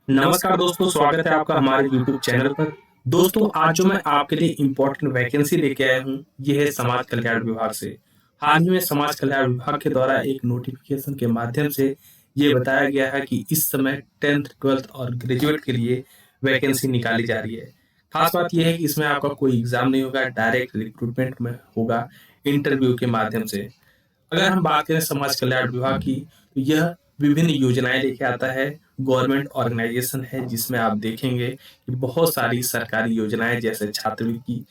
नमस्कार दोस्तों, स्वागत है आपका हमारे YouTube चैनल पर। दोस्तों, आज जो मैं आपके लिए इम्पोर्टेंट वैकेंसी लेके आया हूँ, ये है समाज कल्याण विभाग से। हाल ही में समाज कल्याण विभाग के द्वारा एक नोटिफिकेशन के माध्यम से ये बताया गया है कि इस समय 10th, 12th और ग्रेजुएट के लिए वैकेंसी निकाली जा रही है। खास बात यह है कि इसमें आपका कोई एग्जाम नहीं होगा, डायरेक्ट रिक्रूटमेंट में होगा इंटरव्यू के माध्यम से। अगर हम बात करें समाज कल्याण विभाग की, तो यह विभिन्न योजनाएं लेके आता है। गवर्नमेंट ऑर्गेनाइजेशन है जिसमें आप देखेंगे कि बहुत सारी सरकारी योजनाएं जैसे छात्रवृत्ति,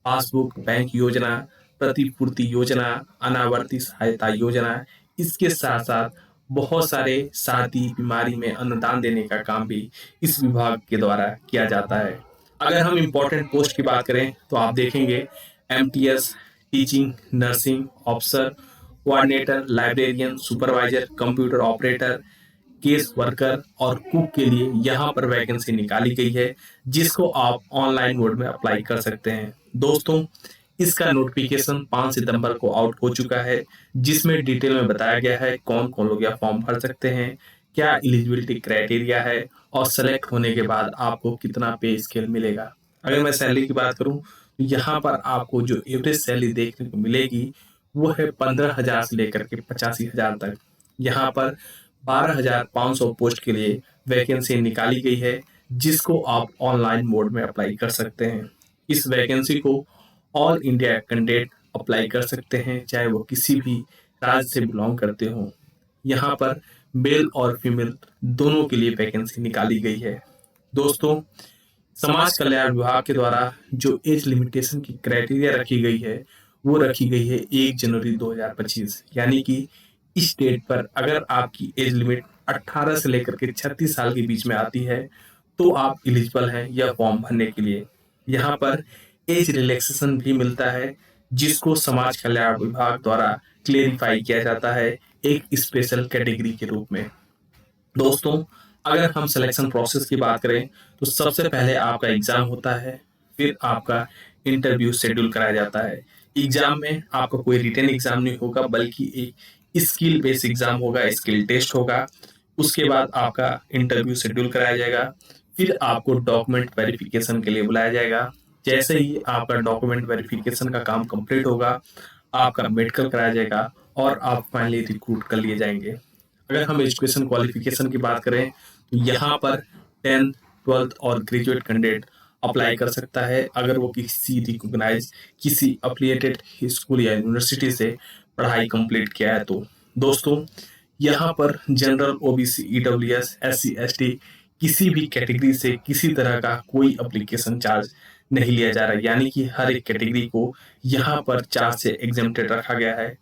पासबुक, बैंक योजना, प्रतिपूर्ति योजना, अनावर्ती सहायता योजना, इसके साथ साथ बहुत सारे शादी बीमारी में अनुदान देने का काम भी इस विभाग के द्वारा किया जाता है। अगर हम इम्पोर्टेंट पोस्ट की बात करें तो आप देखेंगे MTS, teaching, nursing officer, coordinator, librarian, supervisor, computer operator, case worker और कुक के लिए यहाँ पर वैकेंसी निकाली गई है, जिसको आप ऑनलाइन मोड में अप्लाई कर सकते हैं। दोस्तों, इसका नोटिफिकेशन 5 सितंबर को आउट हो चुका है, जिसमें डिटेल में बताया गया है कौन कौन लोग यह फॉर्म भर सकते हैं, क्या एलिजिबिलिटी क्राइटेरिया है और सेलेक्ट होने के बाद आपको कितना पे स्केल मिलेगा। अगर मैं सैलरी की बात करूं तो यहाँ पर आपको जो एवरेज सैलरी देखने को मिलेगी वो है 15,000 से लेकर के 85,000 तक। यहाँ पर 12,500 पोस्ट के लिए वैकेंसी निकाली गई है, जिसको आप ऑनलाइन मोड में अप्लाई कर सकते हैं। इस वैकेंसी को ऑल इंडिया कैंडिडेट अप्लाई कर सकते हैं, चाहे वो किसी भी राज्य से बिलोंग करते हों। यहाँ पर मेल और फीमेल दोनों के लिए वैकेंसी निकाली गई है। दोस्तों, समाज कल्याण विभाग के द्वारा जो एज लिमिटेशन की क्राइटेरिया रखी गई है वो रखी गई है 1 जनवरी 2025, यानी कि इस डेट पर अगर आपकी एज लिमिट 18 से लेकर के 36 साल के बीच में आती है तो आप एलिजिबल हैं यह फॉर्म भरने के लिए। यहाँ पर एज रिलैक्सेशन भी मिलता है, जिसको समाज कल्याण विभाग द्वारा क्लेरिफाई किया जाता है एक स्पेशल कैटेगरी के रूप में। दोस्तों, अगर हम सिलेक्शन प्रोसेस की बात करें तो सबसे पहले आपका एग्जाम होता है, फिर आपका इंटरव्यू शेड्यूल कराया जाता है। एग्जाम में आपका कोई रिटन एग्जाम नहीं होगा, बल्कि एक स्किल बेस्ड एग्जाम होगा, स्किल टेस्ट होगा। उसके बाद आपका इंटरव्यू शेड्यूल कराया जाएगा, फिर आपको डॉक्यूमेंट वेरिफिकेशन के लिए बुलाया जाएगा। जैसे ही आपका डॉक्यूमेंट वेरिफिकेशन का काम कंप्लीट होगा, आपका मेडिकल कराया जाएगा और आप फाइनली रिक्रूट कर लिए जाएंगे। अगर हम एजुकेशन क्वालिफिकेशन की बात करें तो यहाँ पर 10th, 12th और ग्रेजुएट कैंडिडेट अप्लाई कर सकता है, अगर वो किसी रिकॉग्नाइज किसी अफिलिएटेड स्कूल या यूनिवर्सिटी से पढ़ाई कंप्लीट किया है तो। दोस्तों, यहाँ पर general, OBC, EWS, SC, ST किसी भी कैटेगरी से किसी तरह का कोई एप्लीकेशन चार्ज नहीं लिया जा रहा है, यानी कि हर एक कैटेगरी को यहाँ पर चार्ज से एग्जेम्प्टेड रखा गया है।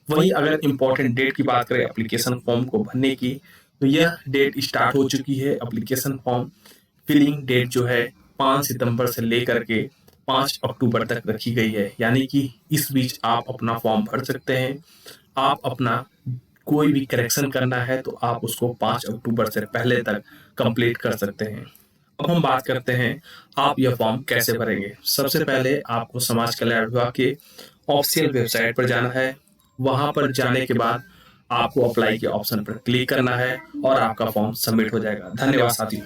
वहीं अगर इम्पोर्टेंट डेट की बात करें एप्लीकेशन फॉर्म को भरने की, तो यह डेट स्टार्ट हो चुकी है। एप्लीकेशन फॉर्म फिलिंग डेट जो है 5 सितंबर से लेकर के 5 अक्टूबर तक रखी गई है, यानी कि इस बीच आप अपना फॉर्म भर सकते हैं। आप अपना कोई भी करेक्शन करना है तो आप उसको 5 अक्टूबर से पहले तक कंप्लीट कर सकते हैं। अब हम बात करते हैं आप यह फॉर्म कैसे भरेंगे। सबसे पहले आपको समाज कल्याण विभाग के ऑफिशियल वेबसाइट पर जाना है। वहां पर जाने के बाद आपको अप्लाई के ऑप्शन पर क्लिक करना है और आपका फॉर्म सबमिट हो जाएगा। धन्यवाद साथियों।